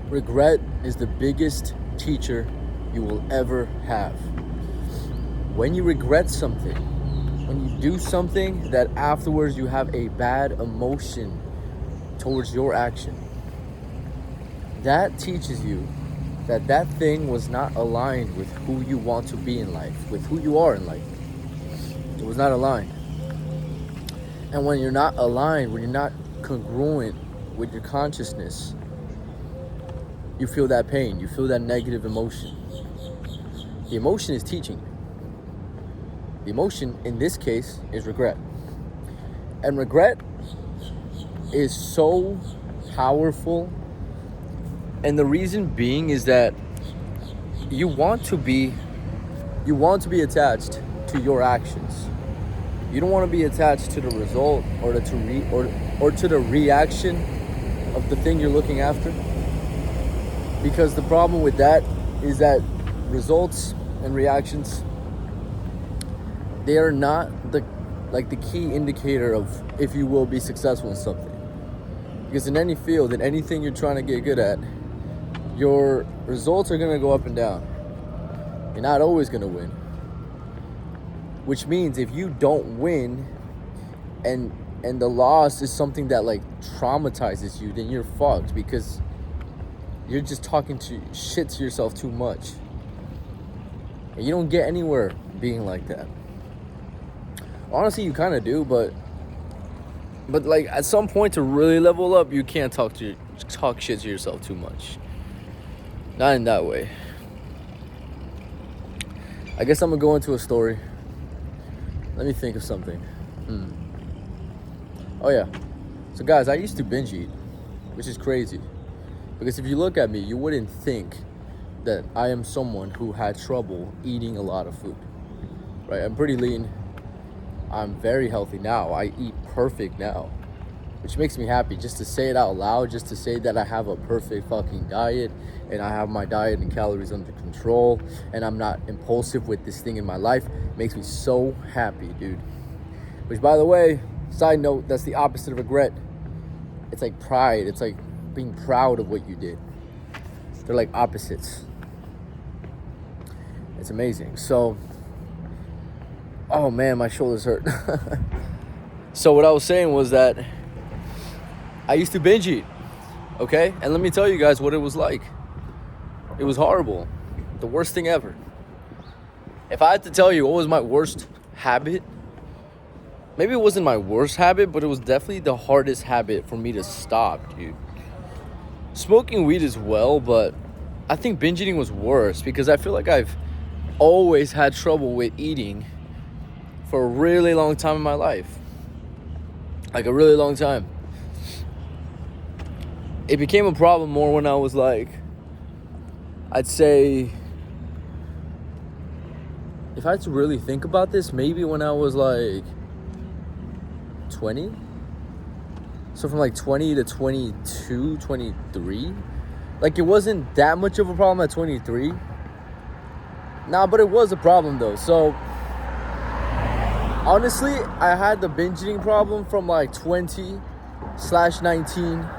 Regret is the biggest teacher you will ever have. When you regret something, when you do something that afterwards you have a bad emotion towards your action, that teaches you that that thing was not aligned with who you want to be in life, with who you are in life. It was not aligned. And when you're not aligned, when you're not congruent with your consciousness, you feel that pain, you feel that negative emotion. The emotion is teaching you. The emotion in this case is regret. And regret is so powerful. And the reason being is that you want to be attached to your actions. You don't want to be attached to the result or to the reaction of the thing you're looking after. Because the problem with that is that results and reactions, they are not the key indicator of if you will be successful in something. Because in any field, in anything you're trying to get good at, your results are going to go up and down. You're not always going to win. Which means if you don't win and the loss is something that like traumatizes you, then you're fucked, because you're just talking shit to yourself too much. And you don't get anywhere being like that. Honestly, you kind of do, but like at some point to really level up, you can't talk shit to yourself too much. Not in that way. I guess I'm gonna go into a story. Let me think of something. Oh yeah. So guys, I used to binge eat, which is crazy. Because if you look at me, you wouldn't think that I am someone who had trouble eating a lot of food. Right? I'm pretty lean. I'm very healthy now. I eat perfect now, which makes me happy just to say it out loud, just to say that I have a perfect fucking diet and I have my diet and calories under control and I'm not impulsive with this thing in my life makes me so happy, dude. Which, by the way, side note, that's the opposite of regret. It's like pride. It's like being proud of what you did. They're like opposites. It's amazing. So, oh man, my shoulders hurt. So what I was saying was that I used to binge eat, okay? And let me tell you guys what it was like. It was horrible. The worst thing ever. If I had to tell you what was my worst habit, maybe it wasn't my worst habit, but it was definitely the hardest habit for me to stop, dude. Smoking weed as well, but I think binge eating was worse because I feel like I've always had trouble with eating for a really long time in my life. Like a really long time. It became a problem more when I was like, I'd say, if I had to really think about this, maybe when I was like 20. So from like 20 to 22, 23. Like it wasn't that much of a problem at 23. Nah, but it was a problem though. So honestly, I had the binge eating problem from like 20/19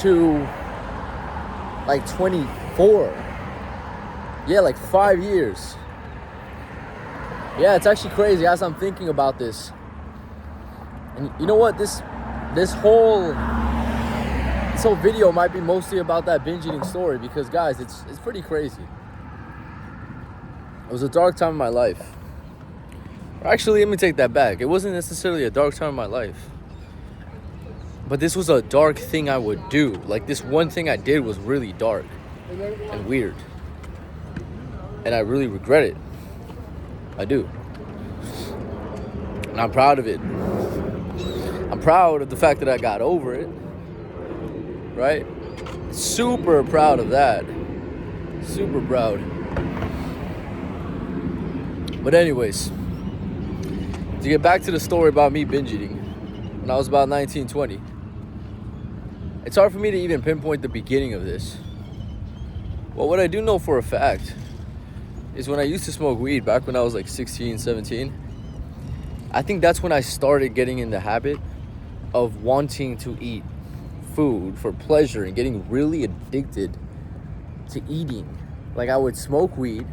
to like 24. Yeah, like 5 years. Yeah, it's actually crazy as I'm thinking about this. And you know what? This whole video might be mostly about that binge eating story because guys, it's pretty crazy. It was a dark time in my life. Actually, let me take that back. It wasn't necessarily a dark time in my life. But this was a dark thing I would do. Like this one thing I did was really dark and weird. And I really regret it. I do. And I'm proud of it. I'm proud of the fact that I got over it. Right? Super proud of that. Super proud. But anyways, to get back to the story about me binge eating when I was about 19, 20. It's hard for me to even pinpoint the beginning of this. Well, what I do know for a fact is when I used to smoke weed back when I was like 16, 17, I think that's when I started getting in the habit of wanting to eat food for pleasure and getting really addicted to eating. Like, I would smoke weed,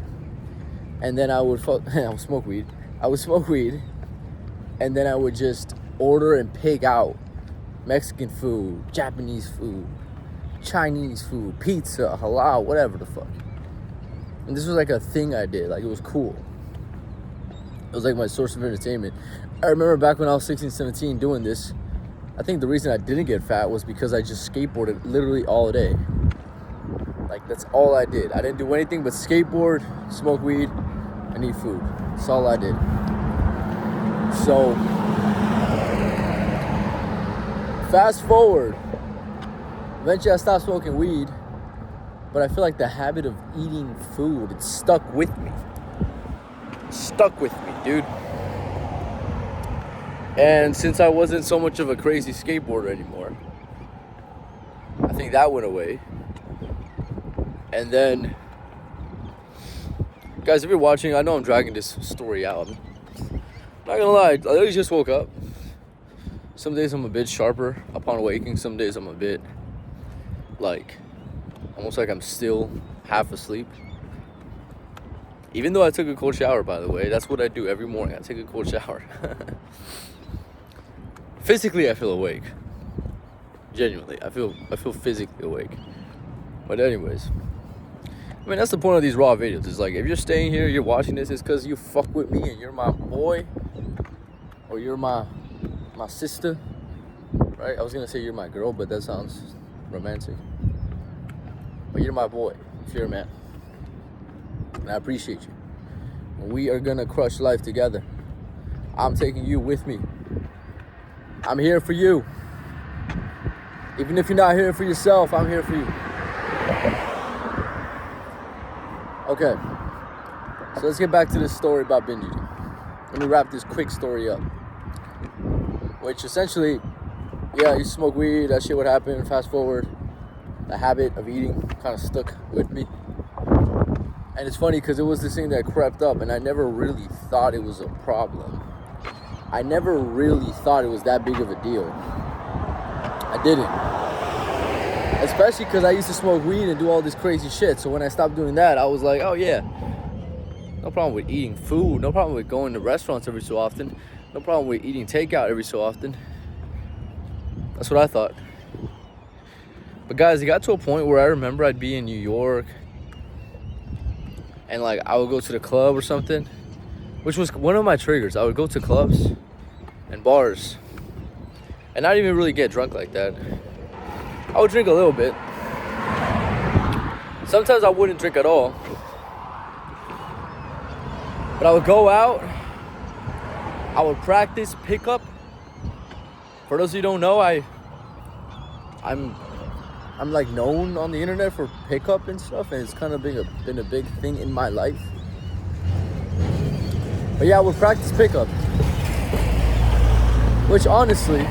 and then I would smoke weed, and then I would just order and pig out Mexican food, Japanese food, Chinese food, pizza, halal, whatever the fuck. And this was like a thing I did. Like, it was cool. It was like my source of entertainment. I remember back when I was 16, 17 doing this, I think the reason I didn't get fat was because I just skateboarded literally all day. Like, that's all I did. I didn't do anything but skateboard, smoke weed, and eat food. That's all I did. So, fast forward. Eventually I stopped smoking weed, but I feel like the habit of eating food, it stuck with me. Dude. And since I wasn't so much of a crazy skateboarder anymore, I think that went away. And then, guys, if you're watching, I know I'm dragging this story out. I'm not gonna lie, I literally just woke up. Some days I'm a bit sharper upon waking. Some days I'm a bit, like, almost like I'm still half asleep. Even though I took a cold shower, by the way. That's what I do every morning. I take a cold shower. Physically, I feel awake. Genuinely, I feel physically awake. But anyways, I mean, that's the point of these raw videos. It's like, if you're staying here, you're watching this, it's because you fuck with me and you're my boy, or you're my sister, right? I was gonna say you're my girl, but that sounds romantic. But you're my boy, if you're a man. And I appreciate you. And we are gonna crush life together. I'm taking you with me. I'm here for you. Even if you're not here for yourself, I'm here for you. Okay. So let's get back to this story about binge eating. Let me wrap this quick story up. Which essentially, yeah, I used to smoke weed, that shit would happen. Fast forward, the habit of eating kind of stuck with me. And it's funny because it was this thing that crept up, and I never really thought it was a problem. I never really thought it was that big of a deal. I didn't. Especially because I used to smoke weed and do all this crazy shit. So when I stopped doing that, I was like, oh yeah, no problem with eating food. No problem with going to restaurants every so often. No problem with eating takeout every so often. That's what I thought. But guys, it got to a point where I remember I'd be in New York, and like I would go to the club or something, which was one of my triggers. I would go to clubs and bars and not even really get drunk like that. I would drink a little bit. Sometimes I wouldn't drink at all. But I would go out, I would practice pickup. For those of you who don't know, I'm like known on the internet for pickup and stuff, and it's kind of been a big thing in my life. But yeah, I would practice pickup. Which honestly,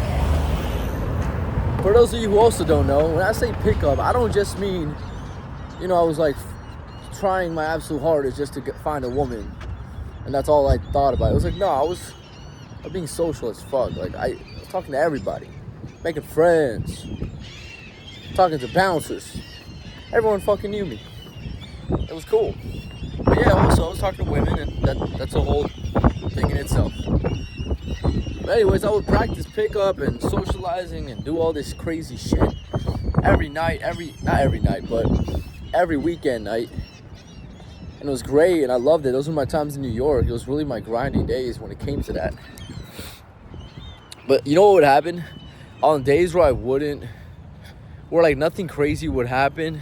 for those of you who also don't know, when I say pickup, I don't just mean, I was like trying my absolute hardest just to find a woman, and that's all I thought about. It was like, no, I was being social as fuck. Like, I was talking to everybody, making friends, talking to bouncers. Everyone fucking knew me. It was cool. But yeah, also I was talking to women, and that's a whole thing in itself. But anyways, I would practice pickup and socializing and do all this crazy shit every night, not every night, but every weekend night. And it was great, and I loved it. Those were my times in New York. It was really my grinding days when it came to that. But you know what would happen? On days where where like nothing crazy would happen,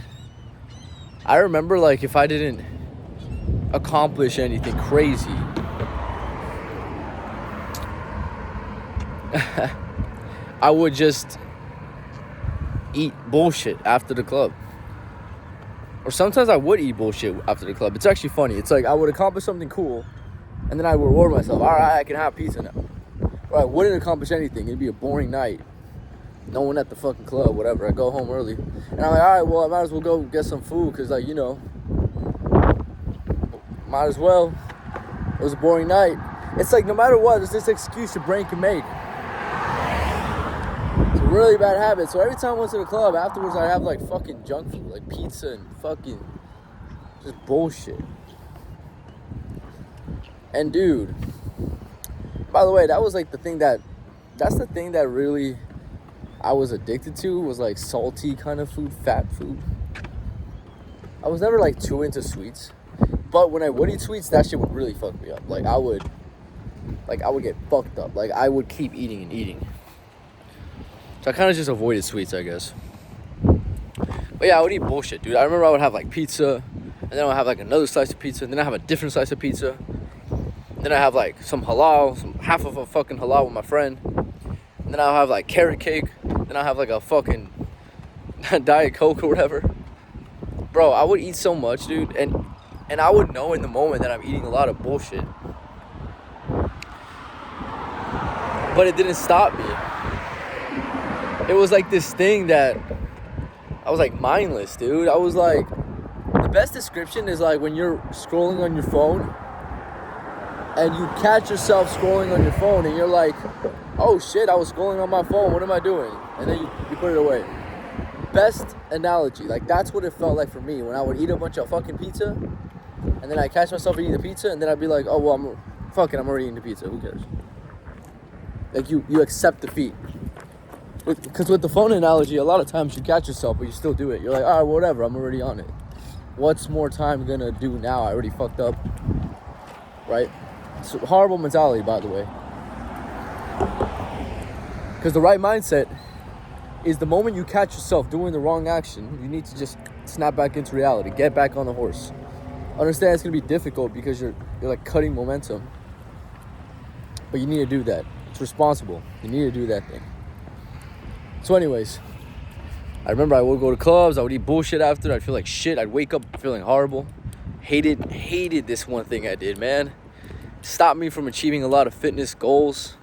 I remember like if I didn't accomplish anything crazy, I would just eat bullshit after the club. Or sometimes I would eat bullshit after the club. It's actually funny. It's like I would accomplish something cool, and then I would reward myself. All right, I can have pizza now. Or I wouldn't accomplish anything. It'd be a boring night. No one at the fucking club, whatever. I go home early. And I'm like, all right, well, I might as well go get some food because, like, might as well. It was a boring night. It's like no matter what, there's this excuse your brain can make to really bad habit. So every time I went to the club, afterwards I'd have like fucking junk food, like pizza and fucking just bullshit. And dude, by the way, that was like that's the thing that really I was addicted to, was like salty kind of food, fat food. I was never like too into sweets, but when I would eat sweets, that shit would really fuck me up. Like I would get fucked up. Like I would keep eating and eating. So I kind of just avoided sweets, I guess. But yeah, I would eat bullshit, dude. I remember I would have like pizza, and then I would have like another slice of pizza, and then I have a different slice of pizza. Then I have like some halal, half of a fucking halal with my friend. And then I'll have like carrot cake. Then I'll have like a fucking Diet Coke or whatever. Bro, I would eat so much, dude. And I would know in the moment that I'm eating a lot of bullshit. But it didn't stop me. It was like this thing that I was like mindless, dude. I was like, the best description is like when you're scrolling on your phone and you catch yourself scrolling on your phone and you're like, oh shit, I was scrolling on my phone, what am I doing? And then you put it away. Best analogy. Like that's what it felt like for me when I would eat a bunch of fucking pizza and then I catch myself eating the pizza and then I'd be like, oh well, I'm already eating the pizza, who cares? Like you accept defeat. Because with the phone analogy, a lot of times you catch yourself but you still do it. You're like, all right, whatever, I'm already on it. What's more time gonna do now? I already fucked up, right? It's a horrible mentality, by the way. Because the right mindset is the moment you catch yourself doing the wrong action, you need to just snap back into reality. Get back on the horse. Understand it's going to be difficult because you're like cutting momentum. But you need to do that. It's responsible. You need to do that thing. So anyways, I remember I would go to clubs. I would eat bullshit after. I'd feel like shit. I'd wake up feeling horrible. Hated this one thing I did, man. Stopped me from achieving a lot of fitness goals.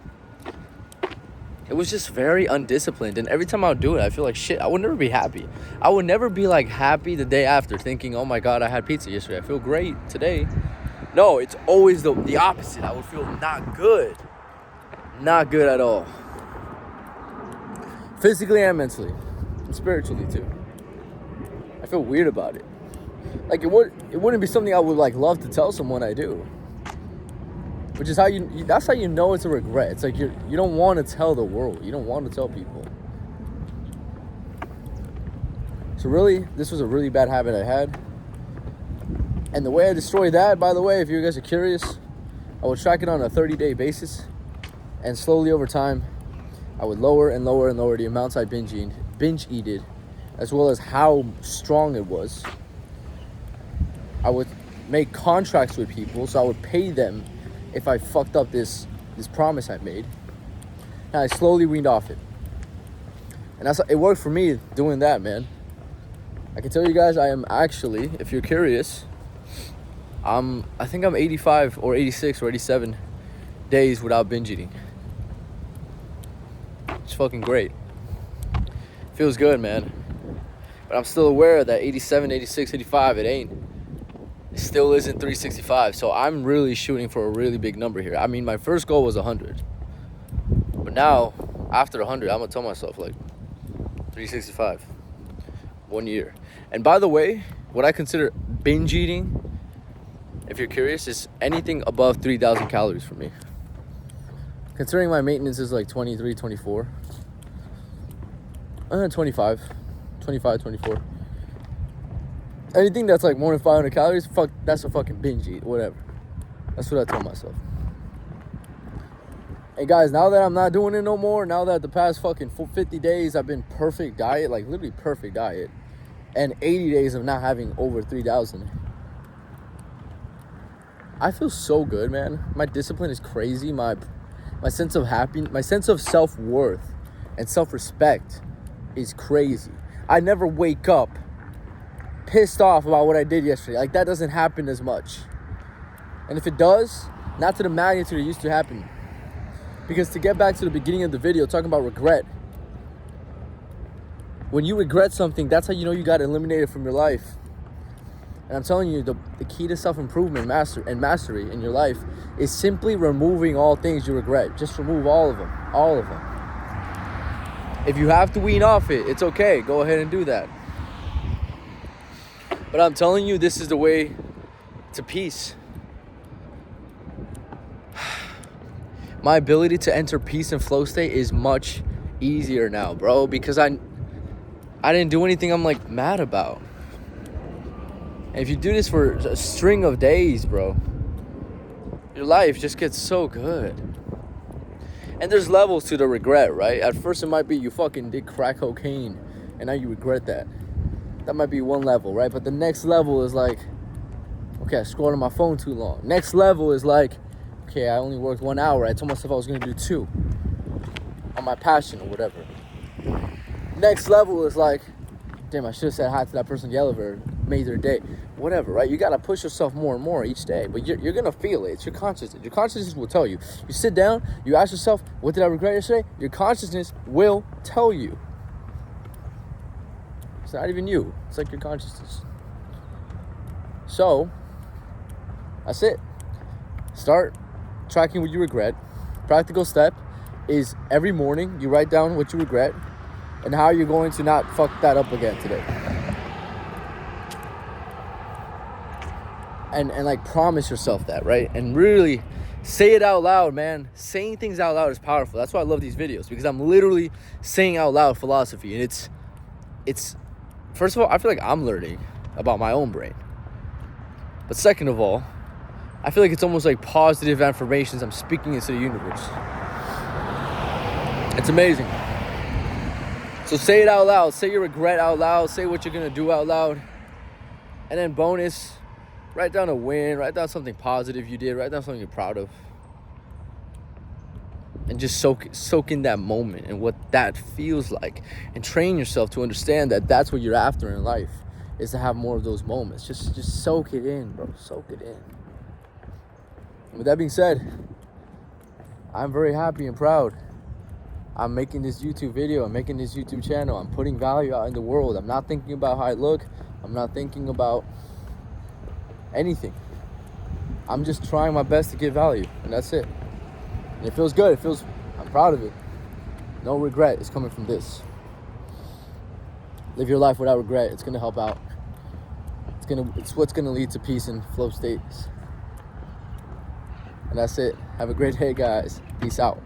It was just very undisciplined, and every time I would do it, I feel like shit. I would never be happy. I would never be like happy the day after thinking, oh my God, I had pizza yesterday, I feel great today. No, it's always the opposite. I would feel not good at all, physically and mentally, and spiritually too. I feel weird about it. Like it wouldn't be something I would like love to tell someone I do. Which is that's how you know it's a regret. It's like you don't want to tell the world. You don't want to tell people. So really, this was a really bad habit I had. And the way I destroyed that, by the way, if you guys are curious, I would track it on a 30-day basis. And slowly over time, I would lower and lower and lower the amounts I binge eated, as well as how strong it was. I would make contracts with people, so I would pay them if I fucked up this promise I made. And I slowly weaned off it. And it worked for me doing that, man. I can tell you guys I am actually, if you're curious, I think I'm 85 or 86 or 87 days without binge eating. It's fucking great. Feels good, man. But I'm still aware that 87, 86, 85, it still isn't 365. So I'm really shooting for a really big number here. I mean, my first goal was 100. But now, after 100, I'm going to tell myself, like, 365. 1 year. And by the way, what I consider binge eating, if you're curious, is anything above 3,000 calories for me. Considering my maintenance is like 23, 24. 25, 24. Anything that's like more than 500 calories, that's a fucking binge eat, whatever. That's what I tell myself. And guys, now that I'm not doing it no more, now that the past fucking 50 days I've been perfect diet, like literally perfect diet, and 80 days of not having over 3,000, I feel so good, man. My discipline is crazy. My sense of happiness, my sense of self-worth and self-respect is crazy. I never wake up pissed off about what I did yesterday. Like, that doesn't happen as much. And if it does, not to the magnitude it used to happen. Because to get back to the beginning of the video, talking about regret, when you regret something, that's how you know you got to eliminate it from your life. And I'm telling you, the key to self-improvement mastery in your life is simply removing all things you regret. Just remove all of them. All of them. If you have to wean off it, it's okay. Go ahead and do that. But I'm telling you, this is the way to peace. My ability to enter peace and flow state is much easier now, bro, because I didn't do anything I'm like mad about. And if you do this for a string of days, bro, your life just gets so good. And there's levels to the regret, right? At first it might be you fucking did crack cocaine and now you regret that. That might be one level, right? But the next level is like, okay, I scrolled on my phone too long. Next level is like, okay, I only worked 1 hour. I told myself I was going to do 2 on my passion or whatever. Next level is like, damn, I should have said hi to that person in the elevator, made their day. Whatever, right? You got to push yourself more and more each day. But you're going to feel it. It's your consciousness. Your consciousness will tell you. You sit down, you ask yourself, what did I regret yesterday? Your consciousness will tell you. It's not even you. It's like your consciousness. So, that's it. Start tracking what you regret. Practical step is every morning you write down what you regret and how you're going to not fuck that up again today. And like promise yourself that, right? And really say it out loud, man. Saying things out loud is powerful. That's why I love these videos, because I'm literally saying out loud philosophy. And it's first of all, I feel like I'm learning about my own brain. But second of all, I feel like it's almost like positive affirmations I'm speaking into the universe. It's amazing. So say it out loud. Say your regret out loud. Say what you're going to do out loud. And then bonus, write down a win. Write down something positive you did. Write down something you're proud of. And just soak in that moment and what that feels like. And train yourself to understand that that's what you're after in life, is to have more of those moments. Just soak it in, bro. Soak it in. And with that being said, I'm very happy and proud. I'm making this YouTube video. I'm making this YouTube channel. I'm putting value out in the world. I'm not thinking about how I look. I'm not thinking about anything. I'm just trying my best to give value, and that's it. And it feels good. I'm proud of it. No regret is coming from this. Live your life without regret. It's gonna help out. It's what's gonna lead to peace and flow states. And that's it. Have a great day, guys. Peace out.